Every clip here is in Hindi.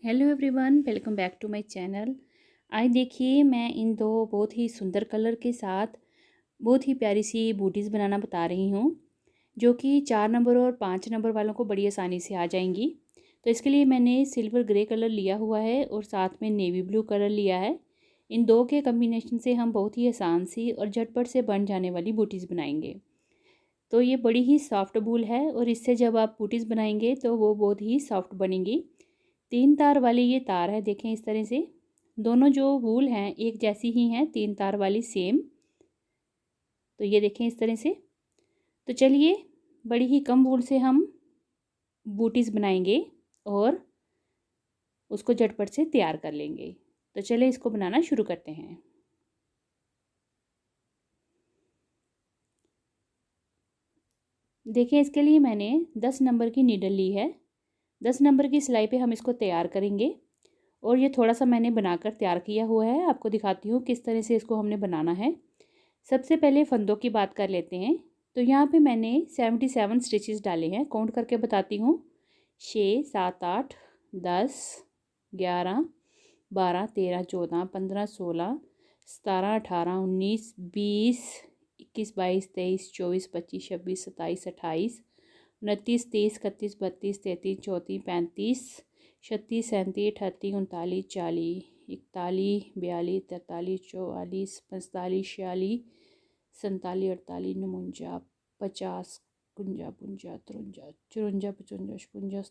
Hello everyone, welcome back to my channel. आज देखिए मैं इन दो बहुत ही सुंदर कलर के साथ बहुत ही प्यारी सी बूटीज़ बनाना बता रही हूँ, जो कि 4 नंबर और 5 नंबर वालों को बड़ी आसानी से आ जाएंगी। तो इसके लिए मैंने सिल्वर ग्रे कलर लिया हुआ है और साथ में नेवी ब्लू कलर लिया है। इन दो के कम्बिनेशन से हम बहुत ही आसान सी और झटपट से बन जाने वाली बूटीज़ बनाएंगे। तो ये बड़ी ही सॉफ्ट वूल है और इससे जब आप बूटीज़ बनाएंगे तो वो बहुत ही सॉफ्ट बनेंगी। 3 तार वाली ये तार है, देखें इस तरह से दोनों जो वूल हैं एक जैसी ही हैं, 3 तार वाली सेम। तो ये देखें इस तरह से। तो चलिए बड़ी ही कम वूल से हम बूटीज़ बनाएंगे और उसको झटपट से तैयार कर लेंगे। तो चलिए इसको बनाना शुरू करते हैं। देखें इसके लिए मैंने 10 नंबर की नीडल ली है। 10 नंबर की सिलाई पे हम इसको तैयार करेंगे और ये थोड़ा सा मैंने बनाकर तैयार किया हुआ है। आपको दिखाती हूँ किस तरह से इसको हमने बनाना है। सबसे पहले फंदों की बात कर लेते हैं। तो यहाँ पे मैंने 77 स्टिचेस डाले हैं, काउंट करके बताती हूँ। 6 7 8 10 11 12 13 14 15 16 17 18 19 20 21 22 23 24 25 26 27 28 29 30 31 32 33 34 35 36 37 38 39 40 41 42 43 44 45 46 47 48 49 50 51 52 53 54 55 56 57 58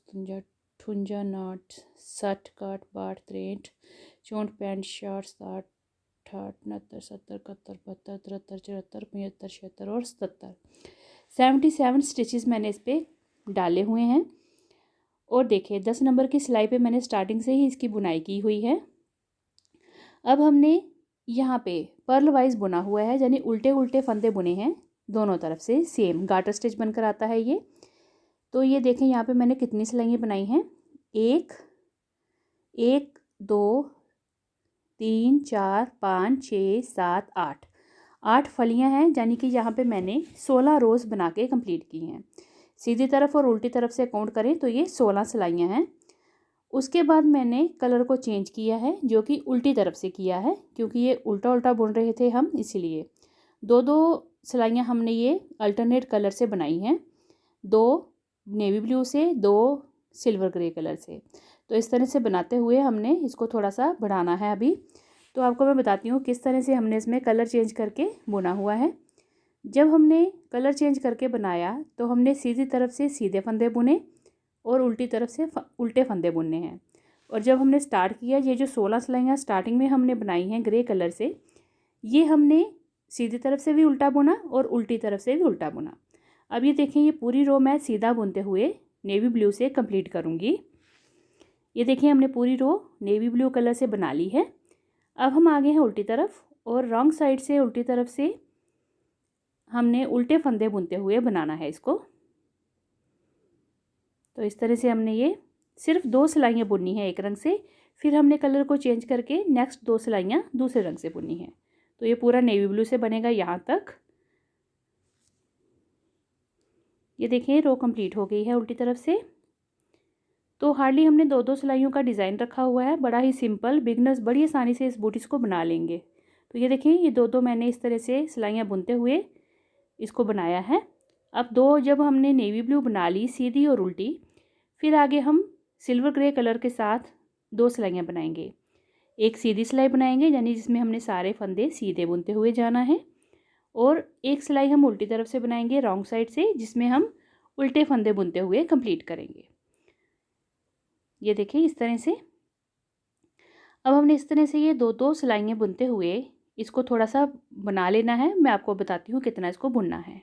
59 60 61 62 63 64 65 66 68 69 70 71 72 73 74 75 76 और 77 77 स्टिचेस मैंने इस पर डाले हुए हैं। और देखिए 10 नंबर की सिलाई पे मैंने स्टार्टिंग से ही इसकी बुनाई की हुई है। अब हमने यहाँ पे पर्ल वाइज बुना हुआ है, यानी उल्टे उल्टे फंदे बुने हैं दोनों तरफ से, सेम गाटर स्टिच बनकर आता है ये। तो ये देखें यहाँ पे मैंने कितनी सिलाइयाँ बनाई हैं। 1 1 2 3 4 5 6 7 8 8 फलियाँ हैं, यानी कि यहाँ पे मैंने 16 रोज़ बना के कंप्लीट की हैं। सीधी तरफ और उल्टी तरफ से काउंट करें तो ये 16 सिलाइयाँ हैं। उसके बाद मैंने कलर को चेंज किया है, जो कि उल्टी तरफ से किया है, क्योंकि ये उल्टा उल्टा बुन रहे थे हम, इसीलिए दो दो सिलाइयाँ हमने ये अल्टरनेट कलर से बनाई हैं, 2 नेवी ब्लू से 2 सिल्वर ग्रे कलर से। तो इस तरह से बनाते हुए हमने इसको थोड़ा सा बढ़ाना है अभी। तो आपको मैं बताती हूँ किस तरह से हमने इसमें कलर चेंज करके बुना हुआ है। जब हमने कलर चेंज करके बनाया तो हमने सीधी तरफ से सीधे फंदे बुने और उल्टी तरफ से उल्टे फंदे बुनने हैं। और जब हमने स्टार्ट किया, ये जो 16 सिलाइयाँ स्टार्टिंग में हमने बनाई हैं ग्रे कलर से, ये हमने सीधी तरफ से भी उल्टा बुना और उल्टी तरफ से भी उल्टा बुना। अब ये देखें, ये पूरी रो मैं सीधा बुनते हुए नेवी ब्लू से कंप्लीट करूँगी। ये देखें हमने पूरी रो नेवी ब्लू कलर से बना ली है। अब हम आगे हैं उल्टी तरफ, और रॉन्ग साइड से उल्टी तरफ से हमने उल्टे फंदे बुनते हुए बनाना है इसको। तो इस तरह से हमने ये सिर्फ 2 सिलाइयाँ बुननी है एक रंग से, फिर हमने कलर को चेंज करके नेक्स्ट 2 सिलाइयाँ दूसरे रंग से बुननी है। तो ये पूरा नेवी ब्लू से बनेगा यहाँ तक। ये देखिए रो कंप्लीट हो गई है उल्टी तरफ से। तो हार्डली हमने 2 सिलाइयों का डिज़ाइन रखा हुआ है, बड़ा ही सिंपल, बिगनर्स बड़ी आसानी से इस बूटीज़ को बना लेंगे। तो ये देखिए ये 2 मैंने इस तरह से सिलाइयाँ बुनते हुए इसको बनाया है। अब 2 जब हमने नेवी ब्लू बना ली सीधी और उल्टी, फिर आगे हम सिल्वर ग्रे कलर के साथ 2 सिलाइयाँ बनाएंगे। एक सीधी सिलाई बनाएंगे, यानी जिसमें हमने सारे फंदे सीधे बुनते हुए जाना है, और एक सिलाई हम उल्टी तरफ से बनाएंगे रॉन्ग साइड से, जिसमें हम उल्टे फंदे बुनते हुए कंप्लीट करेंगे। ये देखिए इस तरह से। अब हमने इस तरह से ये 2 सिलाइयाँ बुनते हुए इसको थोड़ा सा बना लेना है। मैं आपको बताती हूँ कितना इसको बुनना है।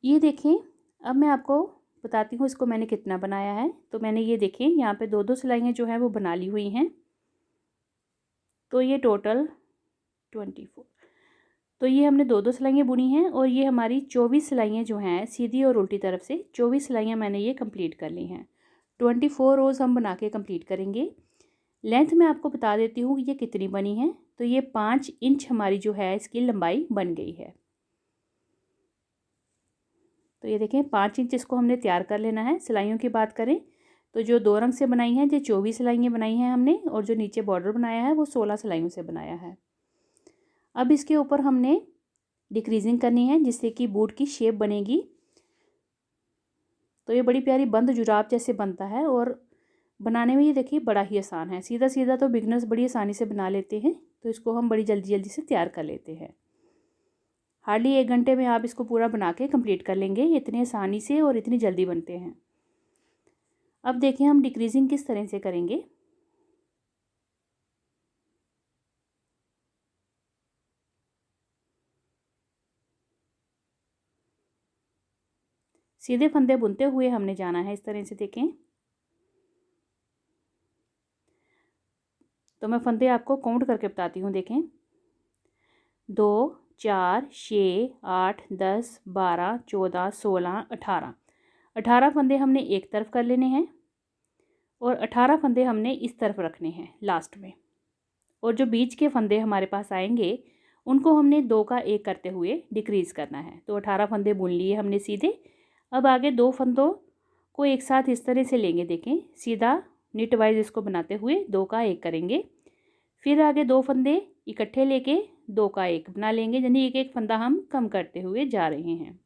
ये देखें, अब मैं आपको बताती हूँ इसको मैंने कितना बनाया है। तो मैंने ये देखें यहाँ पे 2 सिलाइयाँ जो हैं वो बना ली हुई हैं। तो ये टोटल 24। तो ये हमने 2 सिलाइयाँ बुनी हैं, और ये हमारी 24 सिलाइयाँ जो हैं सीधी और उल्टी तरफ से 24 सिलाइयाँ मैंने ये कंप्लीट कर ली हैं। 24 रोज़ हम बना के कंप्लीट करेंगे। लेंथ मैं आपको बता देती हूँ ये कितनी बनी है। तो ये 5 इंच हमारी जो है इसकी लंबाई बन गई है। तो ये देखें 5 इंच इसको हमने तैयार कर लेना है। सिलाइयों की बात करें तो जो 2 रंग से बनाई हैं, जो 24 सिलाइयाँ बनाई हैं हमने, और जो नीचे बॉर्डर बनाया है वो 16 सिलाइयों से बनाया है। अब इसके ऊपर हमने डिक्रीजिंग करनी है जिससे कि बूट की शेप बनेगी। तो ये बड़ी प्यारी बंद जुराब जैसे बनता है और बनाने में ये देखिए बड़ा ही आसान है। सीधा सीधा तो बिगनर्स बड़ी आसानी से बना लेते हैं, तो इसको हम बड़ी जल्दी जल्दी से तैयार कर लेते हैं। हार्डली 1 घंटे में आप इसको पूरा बना के कंप्लीट कर लेंगे। ये इतनी आसानी से और इतनी जल्दी बनते हैं। अब देखिए हम डिक्रीजिंग किस तरह से करेंगे। सीधे फंदे बुनते हुए हमने जाना है इस तरह से। देखें तो मैं फंदे आपको काउंट करके बताती हूँ। देखें 2 4 6 8 10 12 14 16 18 18 फंदे हमने एक तरफ कर लेने हैं और 18 फंदे हमने इस तरफ रखने हैं लास्ट में। और जो बीच के फंदे हमारे पास आएंगे उनको हमने 2 का 1 करते हुए डिक्रीज़ करना है। तो 18 फंदे बुन लिए हमने सीधे। अब आगे 2 फंदों को एक साथ इस तरह से लेंगे। देखें सीधा निट वाइज इसको बनाते हुए 2 का 1 करेंगे। फिर आगे 2 फंदे इकट्ठे लेके 2 का 1 बना लेंगे, यानी एक एक फंदा हम कम करते हुए जा रहे हैं।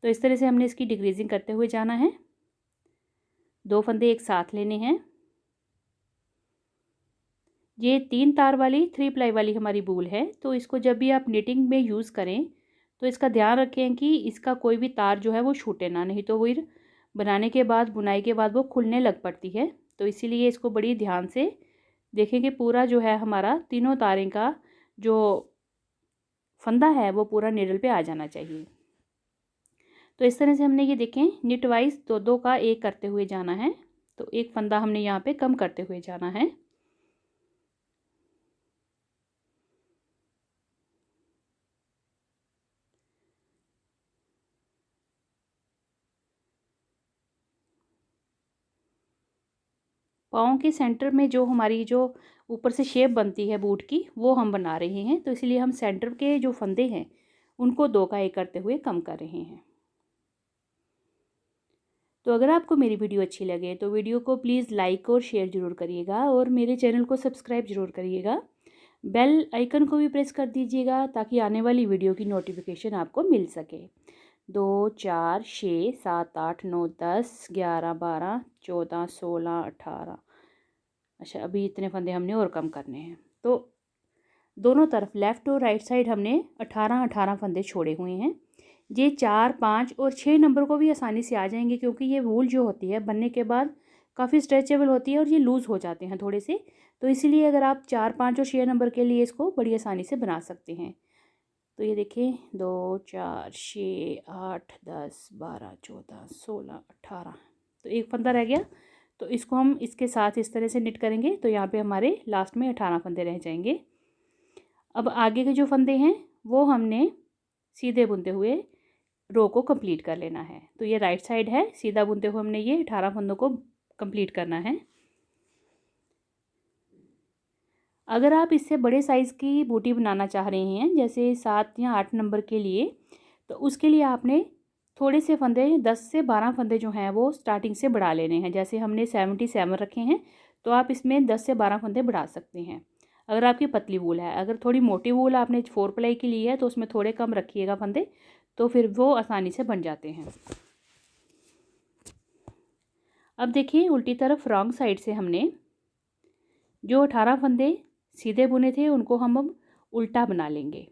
तो इस तरह से हमने इसकी डिक्रीजिंग करते हुए जाना है। 2 फंदे एक साथ लेने हैं। ये 3 तार वाली 3 प्लाई वाली हमारी बूल है, तो इसको जब भी आप निटिंग में यूज़ करें तो इसका ध्यान रखें कि इसका कोई भी तार जो है वो छूटे ना, नहीं तो वो बनाने के बाद बुनाई के बाद वो खुलने लग पड़ती है। तो इसीलिए इसको बड़ी ध्यान से देखें कि पूरा जो है हमारा तीनों तारें का जो फंदा है वो पूरा नीडल पे आ जाना चाहिए। तो इस तरह से हमने ये देखें निट वाइज 2 का 1 करते हुए जाना है। तो एक फंदा हमने यहाँ पे कम करते हुए जाना है। पाँव के सेंटर में जो हमारी जो ऊपर से शेप बनती है बूट की वो हम बना रहे हैं, तो इसलिए हम सेंटर के जो फंदे हैं उनको 2 का 1 करते हुए कम कर रहे हैं। तो अगर आपको मेरी वीडियो अच्छी लगे तो वीडियो को प्लीज़ लाइक और शेयर ज़रूर करिएगा और मेरे चैनल को सब्सक्राइब ज़रूर करिएगा। बेल आइकन को भी प्रेस कर दीजिएगा ताकि आने वाली वीडियो की नोटिफिकेशन आपको मिल सके। 2 4 6 7 8 9 10 11 12 14 16 18। अच्छा अभी इतने फंदे हमने और कम करने हैं। तो दोनों तरफ लेफ़्ट और राइट साइड हमने 18 फंदे छोड़े हुए हैं। ये 4 5 और 6 नंबर को भी आसानी से आ जाएंगे क्योंकि ये वूल जो होती है बनने के बाद काफ़ी स्ट्रेचेबल होती है और ये लूज़ हो जाते हैं थोड़े से। तो इसीलिए अगर आप 4 5 और 6 नंबर के लिए इसको बड़ी आसानी से बना सकते हैं। तो ये देखिए 2 4 6 8 10 12 14 16 18। तो एक फंदा रह गया, तो इसको हम इसके साथ इस तरह से निट करेंगे तो यहाँ पे हमारे लास्ट में 18 फंदे रह जाएंगे। अब आगे के जो फंदे हैं वो हमने सीधे बुनते हुए रो को कंप्लीट कर लेना है। तो ये राइट साइड है, सीधा बुनते हुए हमने ये 18 फंदों को कंप्लीट करना है। अगर आप इससे बड़े साइज़ की बूटी बनाना चाह रहे हैं जैसे 7 या 8 नंबर के लिए, तो उसके लिए आपने थोड़े से फंदे 10 से 12 फंदे जो हैं वो स्टार्टिंग से बढ़ा लेने हैं। जैसे हमने 77 रखे हैं तो आप इसमें 10 से 12 फंदे बढ़ा सकते हैं अगर आपकी पतली वूल है। अगर थोड़ी मोटी वूल आपने 4 प्लाई की ली है तो उसमें थोड़े कम रखिएगा फंदे, तो फिर वो आसानी से बन जाते हैं। अब देखिए उल्टी तरफ रॉन्ग साइड से हमने जो 18 फंदे सीधे बुने थे उनको हम अब उल्टा बना लेंगे।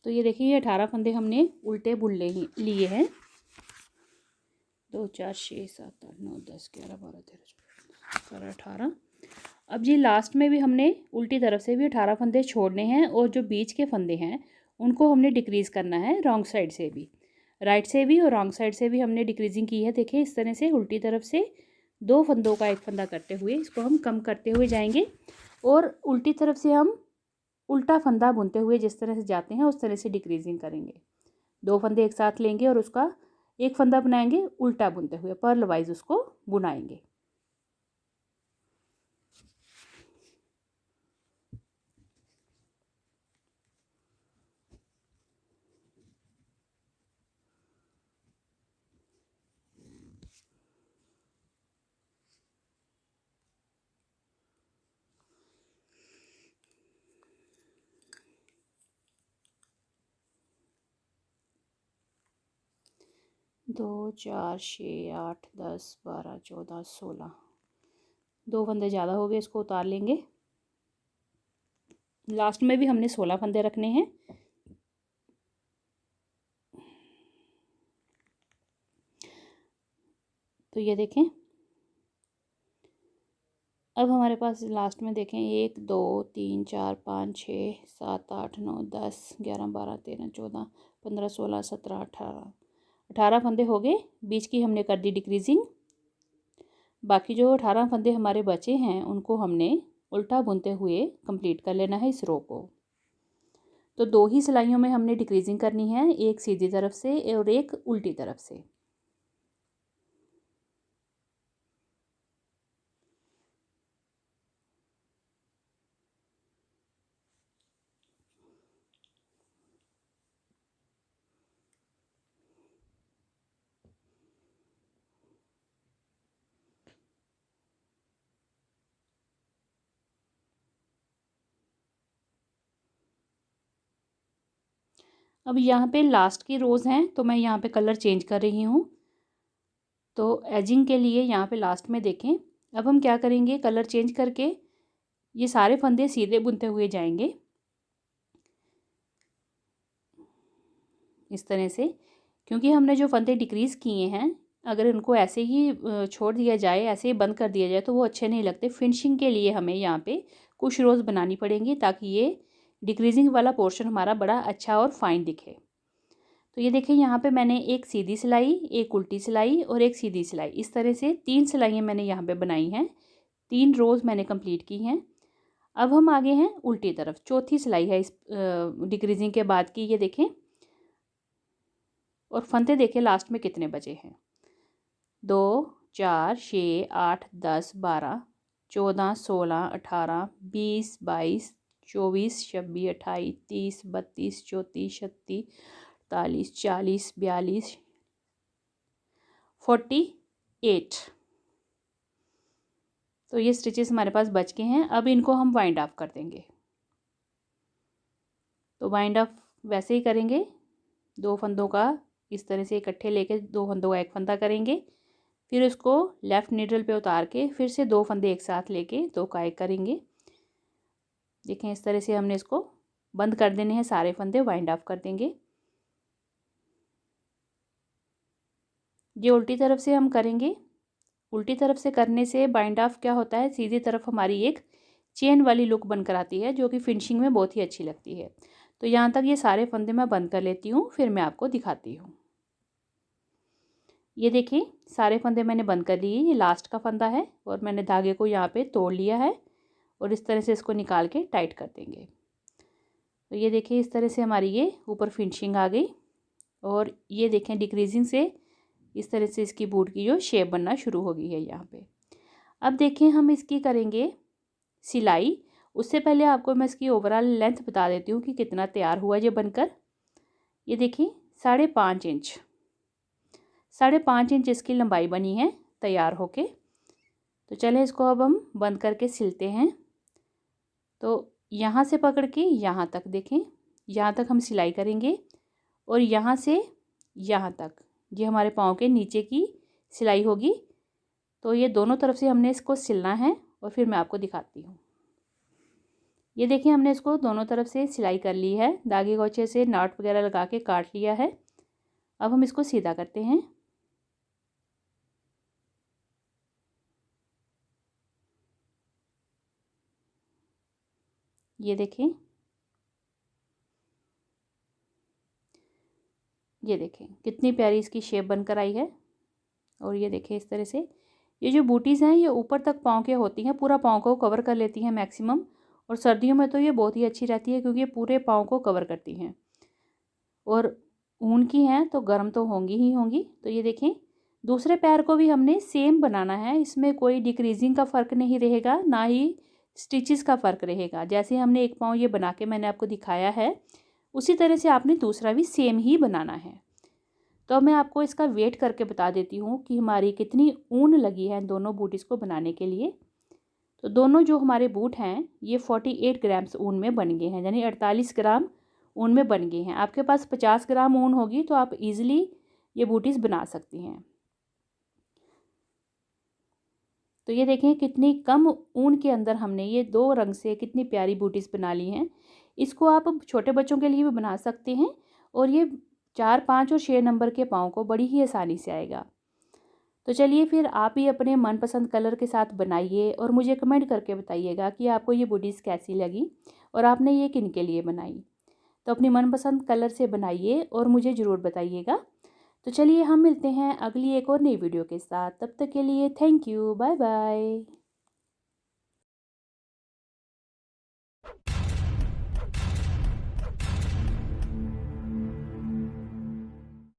तो ये देखिए ये 18 फंदे हमने उल्टे बुन लिए हैं। 2 4 6 7 8 9 10 11 12 13 14 15 18। अब जी लास्ट में भी हमने उल्टी तरफ से भी 18 फंदे छोड़ने हैं और जो बीच के फंदे हैं उनको हमने डिक्रीज़ करना है रॉन्ग साइड से भी, राइट से भी और रॉन्ग साइड से भी हमने डिक्रीजिंग की है। देखिए इस तरह से उल्टी तरफ से 2 फंदों का एक फंदा करते हुए इसको हम कम करते हुए जाएंगे और उल्टी तरफ से हम उल्टा फंदा बुनते हुए जिस तरह से जाते हैं उस तरह से डिक्रीजिंग करेंगे। 2 फंदे एक साथ लेंगे और उसका एक फंदा बनाएंगे उल्टा बुनते हुए, पर्ल वाइज उसको बुनाएंगे। दो, 4, 6, 8, 10, 12, 14, 16, 2 फंदे ज़्यादा हो गए, इसको उतार लेंगे। लास्ट में भी हमने 16 फंदे रखने हैं। तो ये देखें अब हमारे पास लास्ट में देखें 1, 2, 3, 4, 5, 6, 7, 8, 9, 10, 11, 12, 13, 14, 15, 16, 17, 18 फंदे हो गए। बीच की हमने कर दी डिक्रीजिंग। बाकी जो 18 फंदे हमारे बचे हैं उनको हमने उल्टा बुनते हुए कंप्लीट कर लेना है इस रो को। तो 2 ही सिलाइयों में हमने डिक्रीजिंग करनी है, एक सीधी तरफ से और एक उल्टी तरफ से। अब यहाँ पे लास्ट की रोज़ हैं तो मैं यहाँ पे कलर चेंज कर रही हूँ। तो एजिंग के लिए यहाँ पे लास्ट में देखें अब हम क्या करेंगे, कलर चेंज करके ये सारे फंदे सीधे बुनते हुए जाएंगे इस तरह से। क्योंकि हमने जो फंदे डिक्रीज़ किए हैं अगर इनको ऐसे ही छोड़ दिया जाए, ऐसे ही बंद कर दिया जाए तो वो अच्छे नहीं लगते। फिनिशिंग के लिए हमें यहाँ पे कुछ रोज़ बनानी पड़ेंगी ताकि ये डिक्रीजिंग वाला पोर्शन हमारा बड़ा अच्छा और फाइन दिखे। तो ये देखिए यहाँ पे मैंने एक सीधी सिलाई, एक उल्टी सिलाई और एक सीधी सिलाई, इस तरह से 3 सिलाइयाँ मैंने यहाँ पे बनाई हैं। 3 रोज़ मैंने कंप्लीट की हैं। अब हम आगे हैं उल्टी तरफ, चौथी सिलाई है इस डिक्रीजिंग के बाद की, ये देखें। और फंदे देखें लास्ट में कितने बचे हैं, 2, 4, 6, 8, 10, 12, 14, 16, 18, 20, 22, 24, 26, 28, 30, 32, 34, 36, 48, 40, 42, 48। तो ये स्टिचेस हमारे पास बच के हैं। अब इनको हम वाइंड अप कर देंगे। तो वाइंड अप वैसे ही करेंगे, 2 फंदों का इस तरह से इकट्ठे लेके 2 फंदों का एक फंदा करेंगे, फिर उसको लेफ़्ट नीडल पे उतार के फिर से 2 फंदे एक साथ लेके 2 का एक करेंगे। देखें इस तरह से हमने इसको बंद कर देने हैं, सारे फंदे वाइंड अप कर देंगे। ये उल्टी तरफ से हम करेंगे। उल्टी तरफ से करने से बाइंड ऑफ क्या होता है, सीधी तरफ हमारी एक चेन वाली लुक बनकर आती है जो कि फिनिशिंग में बहुत ही अच्छी लगती है। तो यहाँ तक ये सारे फंदे मैं बंद कर लेती हूँ, फिर मैं आपको दिखाती हूँ। ये देखिए सारे फंदे मैंने बंद कर लिए। ये लास्ट का फंदा है और मैंने धागे को यहाँ पे तोड़ लिया है और इस तरह से इसको निकाल के टाइट कर देंगे। तो ये देखिए इस तरह से हमारी ये ऊपर फिनिशिंग आ गई। और ये देखें डिक्रीजिंग से इस तरह से इसकी बूट की जो शेप बनना शुरू हो गई है यहाँ पे। अब देखें हम इसकी करेंगे सिलाई। उससे पहले आपको मैं इसकी ओवरऑल लेंथ बता देती हूँ कि कितना तैयार हुआ ये बनकर। ये देखिए 5.5 इंच, 5.5 इंच इसकी लंबाई बनी है तैयार होके। तो चलें इसको अब हम बंद करके सिलते हैं। तो यहाँ से पकड़ के यहाँ तक देखें, यहाँ तक हम सिलाई करेंगे और यहाँ से यहाँ तक ये हमारे पाँव के नीचे की सिलाई होगी। तो ये दोनों तरफ से हमने इसको सिलना है और फिर मैं आपको दिखाती हूँ। ये देखिए हमने इसको दोनों तरफ से सिलाई कर ली है, धागे को अच्छे से नॉट वगैरह लगा के काट लिया है। अब हम इसको सीधा करते हैं। ये देखें, ये देखें कितनी प्यारी इसकी शेप बनकर आई है। और ये देखें इस तरह से ये जो बूटीज़ हैं ये ऊपर तक पाँव के होती हैं, पूरा पाँव को कवर कर लेती हैं मैक्सिमम। और सर्दियों में तो ये बहुत ही अच्छी रहती है क्योंकि ये पूरे पाँव को कवर करती हैं। और ऊन की हैं तो गर्म तो होंगी ही होंगी। तो ये देखें दूसरे पैर को भी हमने सेम बनाना है, इसमें कोई डिक्रीजिंग का फ़र्क नहीं रहेगा, ना ही स्टिचेस का फ़र्क रहेगा। जैसे हमने एक पाँव ये बना के मैंने आपको दिखाया है, उसी तरह से आपने दूसरा भी सेम ही बनाना है। तो मैं आपको इसका वेट करके बता देती हूँ कि हमारी कितनी ऊन लगी है इन दोनों बूट इसको बनाने के लिए। तो दोनों जो हमारे बूट हैं ये 48 ग्राम्स ऊन में बन गए हैं, यानी 48 ग्राम ऊन में बन गए हैं। आपके पास 50 ग्राम ऊन होगी तो आप इजीली ये बूटीज बना सकती हैं। तो ये देखें कितनी कम ऊन के अंदर हमने ये 2 रंग से कितनी प्यारी बूटीज बना ली हैं। इसको आप छोटे बच्चों के लिए भी बना सकते हैं और ये 4, 5 और 6 नंबर के पाँव को बड़ी ही आसानी से आएगा। तो चलिए फिर आप ही अपने मनपसंद कलर के साथ बनाइए और मुझे कमेंट करके बताइएगा कि आपको ये बूटीज़ कैसी लगी और आपने ये किन के लिए बनाई। तो अपनी मनपसंद कलर से बनाइए और मुझे ज़रूर बताइएगा। तो चलिए हम मिलते हैं अगली एक और नई वीडियो के साथ, तब तक के लिए थैंक यू, बाय बाय।